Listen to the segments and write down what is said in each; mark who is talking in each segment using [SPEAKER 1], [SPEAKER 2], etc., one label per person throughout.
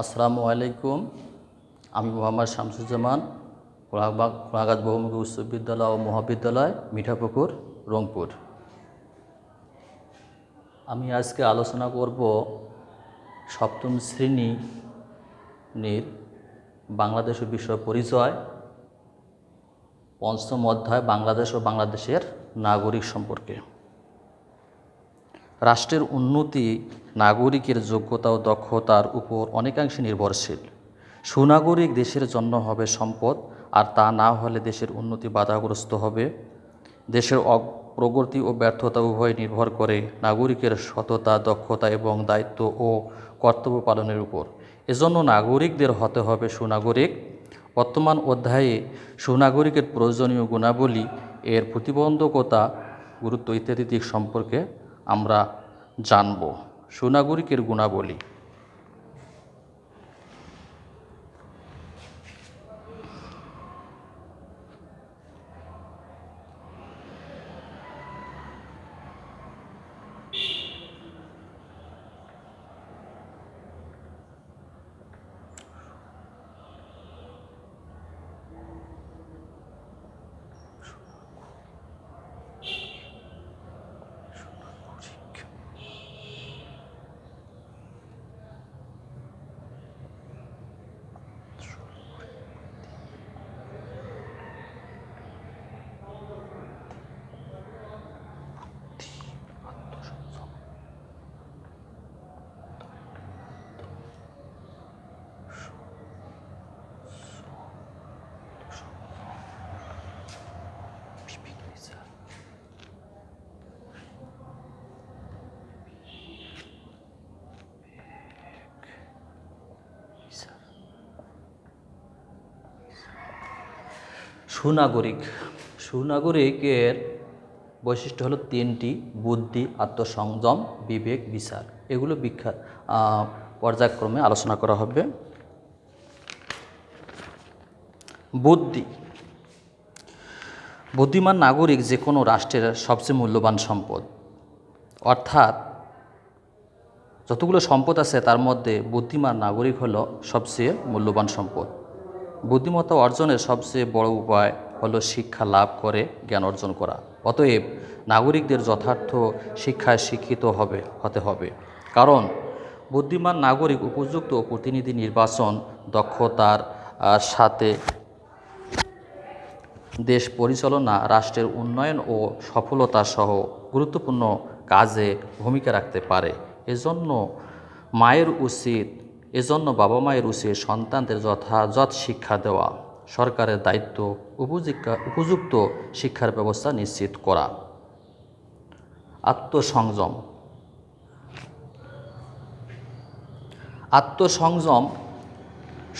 [SPEAKER 1] আসসালামু আলাইকুম। আমি মোহাম্মদ শামসুজ্জামান, কোড়াগাছ বহুমুখী উচ্চ বিদ্যালয় ও মহাবিদ্যালয়, মিঠাপুকুর, রংপুর। আমি আজকে আলোচনা করব সপ্তম শ্রেণীর বাংলাদেশ ও বিশ্ব পরিচয়, পঞ্চম অধ্যায় বাংলাদেশ ও বাংলাদেশের নাগরিক সম্পর্কে। রাষ্ট্রের উন্নতি নাগরিকের যোগ্যতা ও দক্ষতার উপর অনেকাংশে নির্ভরশীল। সুনাগরিক দেশের জন্য হবে সম্পদ, আর তা না হলে দেশের উন্নতি বাধাগ্রস্ত হবে। দেশের প্রগতি ও ব্যর্থতা উভয় নির্ভর করে নাগরিকের সততা, দক্ষতা এবং দায়িত্ব ও কর্তব্য পালনের উপর। এজন্য নাগরিকদের হতে হবে সুনাগরিক। বর্তমান অধ্যায়ে সুনাগরিকের প্রয়োজনীয় গুণাবলী, এর প্রতিবন্ধকতা, গুরুত্ব ইত্যাদি দিক সম্পর্কে আমরা জানব। সুনাগরিকের গুণাবলী। সুনাগরিকের বৈশিষ্ট্য হলো তিনটি: বুদ্ধি, আত্মসংযম, বিবেক, বিচার। এগুলো পর্যায়ক্রমে আলোচনা করা হবে। বুদ্ধি। বুদ্ধিমান নাগরিক যে কোনো রাষ্ট্রের সবচেয়ে মূল্যবান সম্পদ। অর্থাৎ যতগুলো সম্পদ আছে তার মধ্যে বুদ্ধিমান নাগরিক হলো সবচেয়ে মূল্যবান সম্পদ। বুদ্ধিমত্তা অর্জনের সবচেয়ে বড় উপায় হলো শিক্ষা লাভ করে জ্ঞান অর্জন করা। অতএব নাগরিকদের যথার্থ শিক্ষায় শিক্ষিত হতে হবে। কারণ বুদ্ধিমান নাগরিক উপযুক্ত প্রতিনিধি নির্বাচন, দক্ষতার সাথে দেশ পরিচালনা, রাষ্ট্রের উন্নয়ন ও সফলতা সহ গুরুত্বপূর্ণ কাজে ভূমিকা রাখতে পারে। এজন্য বাবা মায়ের উচিত সন্তানদের যথাযথ শিক্ষা দেওয়া, সরকারের দায়িত্ব উপযুক্ত শিক্ষার ব্যবস্থা নিশ্চিত করা। আত্মসংযম।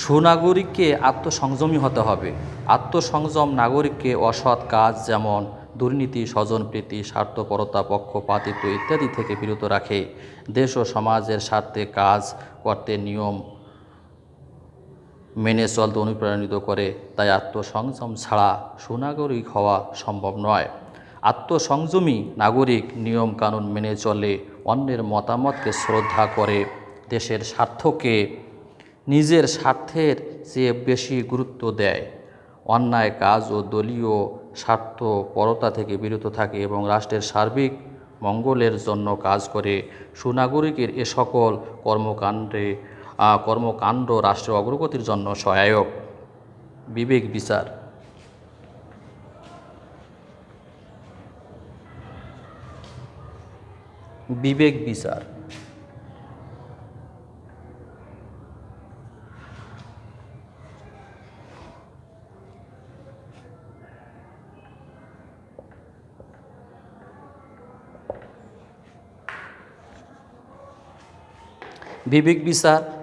[SPEAKER 1] সুনাগরিককে আত্মসংযমী হতে হবে। আত্মসংযম নাগরিককে অসৎ কাজ যেমন দুর্নীতি, স্বজনপ্রীতি, স্বার্থপরতা, পক্ষপাতিত্ব ইত্যাদি থেকে বিরত রাখে। দেশ ও সমাজের স্বার্থে কাজ করতে নিয়ম মেনে চলতে অনুপ্রাণিত করে। তাই আত্মসংযম ছাড়া সুনাগরিক হওয়া সম্ভব নয়। আত্মসংযমী নাগরিক নিয়ম কানুন মেনে চলে, অন্যের মতামতকে শ্রদ্ধা করে, দেশের স্বার্থকে নিজের স্বার্থের চেয়ে বেশি গুরুত্ব দেয়, অন্যায় কাজ ও দলীয় স্বার্থপরতা থেকে বিরত থাকে এবং রাষ্ট্রের সার্বিক মঙ্গলের জন্য কাজ করে। সুনাগরিকের এ সকল কর্মকাণ্ড রাষ্ট্রের অগ্রগতির জন্য সহায়ক। বিবেক বিচার। বিবেক বিচার।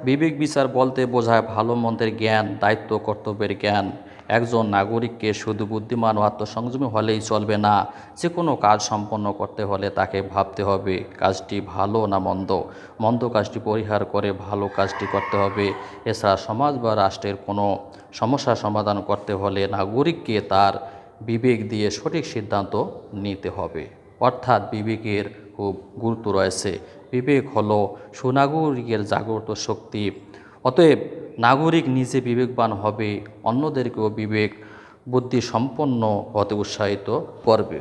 [SPEAKER 1] বিবেক বিচার বলতে বোঝায় ভালো মন্দের জ্ঞান, দায়িত্ব কর্তব্যের জ্ঞান। একজন নাগরিককে শুধু বুদ্ধিমান ও আত্মসংযমী হলেই চলবে না। যে কোনো কাজ সম্পন্ন করতে হলে তাকে ভাবতে হবে কাজটি ভালো না মন্দ। মন্দ কাজটি পরিহার করে ভালো কাজটি করতে হবে। এছাড়া সমাজ বা রাষ্ট্রের কোনো সমস্যার সমাধান করতে হলে নাগরিককে তার বিবেক দিয়ে সঠিক সিদ্ধান্ত নিতে হবে। অর্থাৎ বিবেকের খুব গুরুত্ব রয়েছে। বিবেক হলো সুনাগরিকের জাগ্রত শক্তি অতএব নাগরিক নিজে বিবেকবান হবে, অন্যদেরকেও বিবেক বুদ্ধি সম্পন্ন হতে উৎসাহিত করবে।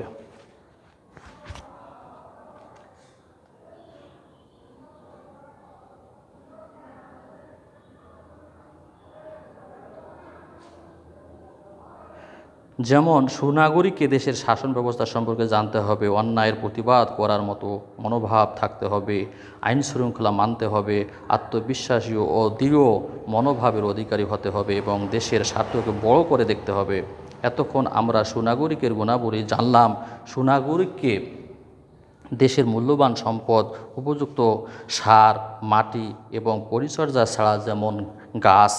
[SPEAKER 1] যেমন সুনাগরিককে দেশের শাসন ব্যবস্থা সম্পর্কে জানতে হবে, অন্যায়ের প্রতিবাদ করার মতো মনোভাব থাকতে হবে, আইন শৃঙ্খলা মানতে হবে, আত্মবিশ্বাসী ও দৃঢ় মনোভাবের অধিকারী হতে হবে এবং দেশের স্বার্থকে বড় করে দেখতে হবে। এতক্ষণ আমরা সুনাগরিকের গুণাবলী জানলাম। সুনাগরিককে দেশের মূল্যবান সম্পদ, উপযুক্ত সার, মাটি এবং পরিচর্যা ছাড়া যেমন গাছ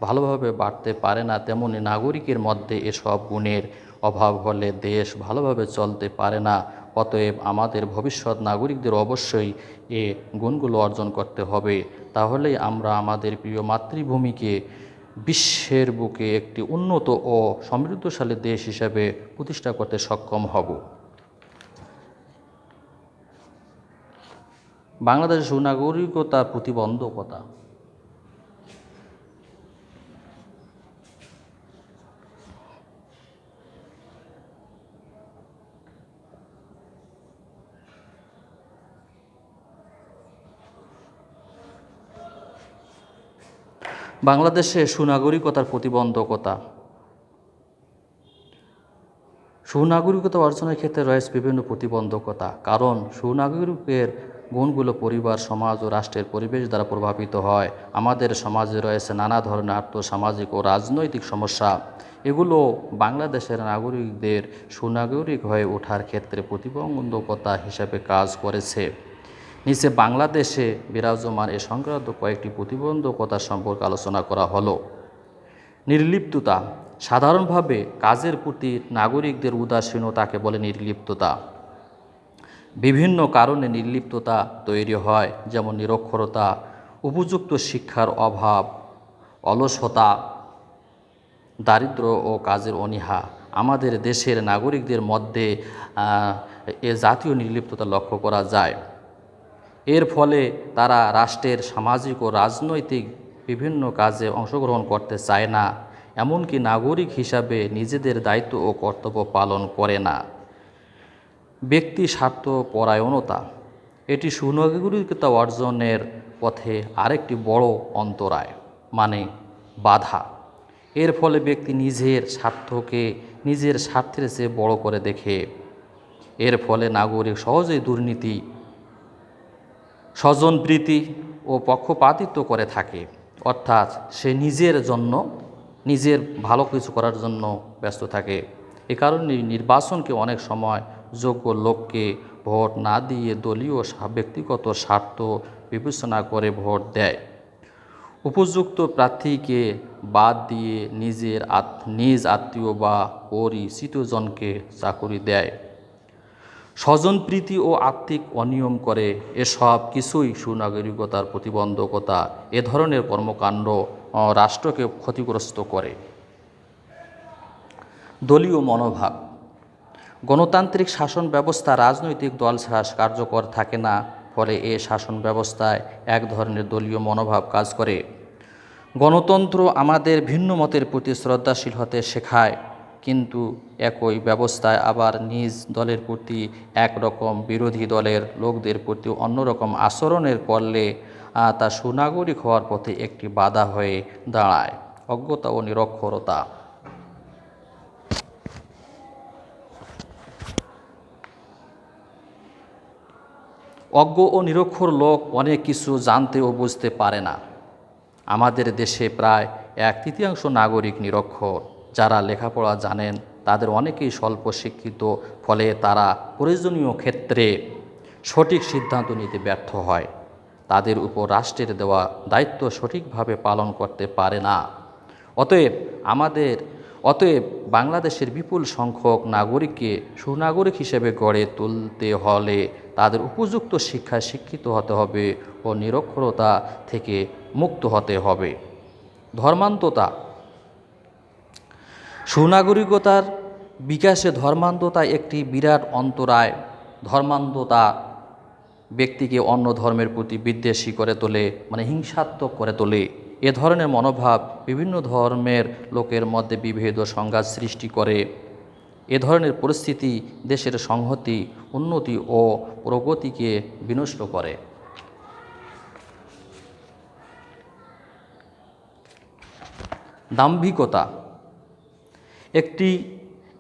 [SPEAKER 1] ভালোভাবে বাড়তে পারে না, তেমনি নাগরিকের মধ্যে এসব গুণের অভাব হলে দেশ ভালোভাবে চলতে পারে না। অতএব আমাদের ভবিষ্যৎ নাগরিকদের অবশ্যই এ গুণগুলো অর্জন করতে হবে। তাহলেই আমরা আমাদের প্রিয় মাতৃভূমিকে বিশ্বের বুকে একটি উন্নত ও সমৃদ্ধশালী দেশ হিসাবে প্রতিষ্ঠা করতে সক্ষম হব। বাংলাদেশের সুনাগরিকতার প্রতিবন্ধকতা। বাংলাদেশে সুনাগরিকতার প্রতিবন্ধকতা। সুনাগরিকতা অর্জনের ক্ষেত্রে রয়েছে বিভিন্ন প্রতিবন্ধকতা। কারণ সুনাগরিকের গুণগুলো পরিবার, সমাজ ও রাষ্ট্রের পরিবেশ দ্বারা প্রভাবিত হয়। আমাদের সমাজে রয়েছে নানা ধরনের আর্থসামাজিক ও রাজনৈতিক সমস্যা। এগুলো বাংলাদেশের নাগরিকদের সুনাগরিক হয়ে ওঠার ক্ষেত্রে প্রতিবন্ধকতা হিসেবে কাজ করেছে। নিচে বাংলাদেশে বিরাজমান এ সংক্রান্ত কয়েকটি প্রতিবন্ধকতা সম্পর্কে আলোচনা করা হলো। নির্লিপ্ততা। সাধারণভাবে কাজের প্রতি নাগরিকদের উদাসীনতাকে বলে নির্লিপ্ততা। বিভিন্ন কারণে নির্লিপ্ততা তৈরি হয়, যেমন নিরক্ষরতা, উপযুক্ত শিক্ষার অভাব, অলসতা, দারিদ্র্য ও কাজের অনীহা। আমাদের দেশের নাগরিকদের মধ্যে এ জাতীয় নির্লিপ্ততা লক্ষ্য করা যায়। এর ফলে তারা রাষ্ট্রের সামাজিক ও রাজনৈতিক বিভিন্ন কাজে অংশগ্রহণ করতে চায় না, এমনকি নাগরিক হিসাবে নিজেদের দায়িত্ব ও কর্তব্য পালন করে না। ব্যক্তি স্বার্থপরায়ণতা। এটি সুনাগরিকতা অর্জনের পথে আরেকটি বড় অন্তরায়, মানে বাধা। এর ফলে ব্যক্তি নিজের স্বার্থকে নিজের স্বার্থের চেয়ে বড় করে দেখে। এর ফলে নাগরিক সহজেই দুর্নীতি, স্বজনপ্রীতি ও পক্ষপাতিত্ব করে থাকে। অর্থাৎ সে নিজের জন্য, নিজের ভালো কিছু করার জন্য ব্যস্ত থাকে। এ কারণে নির্বাচনকে অনেক সময় যোগ্য লোককে ভোট না দিয়ে দলীয় ব্যক্তিগত স্বার্থ বিবেচনা করে ভোট দেয়। উপযুক্ত প্রার্থীকে বাদ দিয়ে নিজ আত্মীয় বা পরিচিতজনকে চাকুরি দেয়। স্বজনপ্রীতি ও আর্থিক অনিয়ম করে। এসব কিছুই সুনাগরিকতার প্রতিবন্ধকতা। এ ধরনের কর্মকাণ্ড রাষ্ট্রকে ক্ষতিগ্রস্ত করে। দলীয় মনোভাব। গণতান্ত্রিক শাসন ব্যবস্থা রাজনৈতিক দল ছাড়া কার্যকর থাকে না। ফলে এ শাসন ব্যবস্থায় এক ধরনের দলীয় মনোভাব কাজ করে। গণতন্ত্র আমাদের ভিন্ন মতের প্রতি শ্রদ্ধাশীল হতে শেখায়, কিন্তু একই ব্যবস্থায় আবার নিজ দলের প্রতি একরকম, বিরোধী দলের লোকদের প্রতি অন্যরকম আচরণের করলে তা সুনাগরিক হওয়ার পথে একটি বাধা হয়ে দাঁড়ায়। অজ্ঞতা ও নিরক্ষরতা। অজ্ঞ ও নিরক্ষর লোক অনেক কিছু জানতে ও বুঝতে পারে না। আমাদের দেশে প্রায় 1/3 নাগরিক নিরক্ষর। যারা লেখাপড়া জানেন তাদের অনেকেই স্বল্প শিক্ষিত, ফলে তারা প্রয়োজনীয় ক্ষেত্রে সঠিক সিদ্ধান্ত নিতে ব্যর্থ হয়। তাদের উপর রাষ্ট্রের দেওয়া দায়িত্ব সঠিকভাবে পালন করতে পারে না। অতএব বাংলাদেশের বিপুল সংখ্যক নাগরিককে সুনাগরিক হিসেবে গড়ে তুলতে হলে তাদের উপযুক্ত শিক্ষায় শিক্ষিত হতে হবে ও নিরক্ষরতা থেকে মুক্ত হতে হবে। ধর্মান্ধতা। সুনাগরিকতার বিকাশে ধর্মান্ধতা একটি বিরাট অন্তরায়। ধর্মান্ধতা ব্যক্তিকে অন্য ধর্মের প্রতি বিদ্বেষী করে তোলে, মানে হিংসাত্মক করে তোলে। এ ধরনের মনোভাব বিভিন্ন ধর্মের লোকের মধ্যে বিভেদ ও সংঘাত সৃষ্টি করে। এ ধরনের পরিস্থিতি দেশের সংহতি, উন্নতি ও প্রগতিকে বিনষ্ট করে। দাম্ভিকতা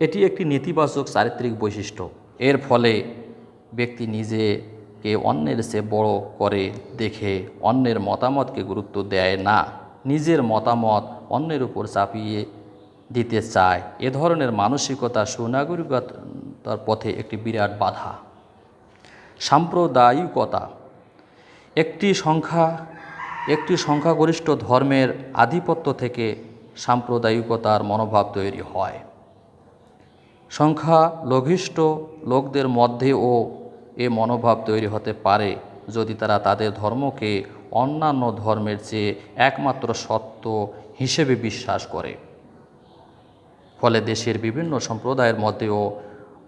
[SPEAKER 1] এটি একটি নেতিবাচক চারিত্রিক বৈশিষ্ট্য। এর ফলে ব্যক্তি নিজেকে অন্যের চেয়ে বড় করে দেখে অন্যের মতামতকে গুরুত্ব দেয় না, নিজের মতামত অন্যের উপর চাপিয়ে দিতে চায়। এ ধরনের মানসিকতা সুনাগরিকতার পথে একটি বিরাট বাধা। সাম্প্রদায়িকতা একটি সংখ্যাগরিষ্ঠ ধর্মের আধিপত্য থেকে সাম্প্রদায়িকতার মনোভাব তৈরি হয়। সংখ্যালঘিষ্ঠ লোকদের মধ্যেও এ মনোভাব তৈরি হতে পারে যদি তারা তাদের ধর্মকে অন্যান্য ধর্মের চেয়ে একমাত্র সত্য হিসেবে বিশ্বাস করে। ফলে দেশের বিভিন্ন সম্প্রদায়ের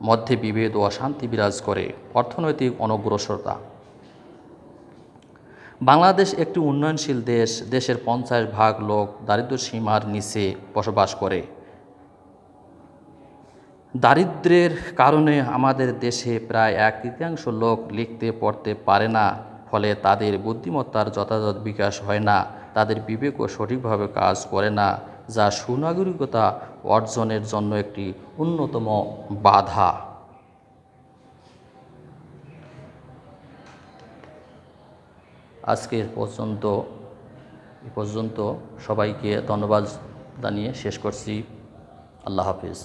[SPEAKER 1] মধ্যে বিভেদ ও অশান্তি বিরাজ করে। অর্থনৈতিক অনগ্রসরতা। বাংলাদেশ একটি উন্নয়নশীল দেশ। দেশের 50% লোক দারিদ্র্য সীমার নিচে বসবাস করে। দারিদ্র্যের কারণে আমাদের দেশে প্রায় 1/3 লোক লিখতে পড়তে পারে না। ফলে তাদের বুদ্ধিমত্তার যথাযথ বিকাশ হয় না, তাদের বিবেকও সঠিকভাবে কাজ করে না, যা সুনাগরিকতা অর্জনের জন্য একটি অন্যতম বাধা। আজকে এ পর্যন্ত সবাইকে ধন্যবাদ জানিয়ে শেষ করছি। আল্লাহ হাফিজ।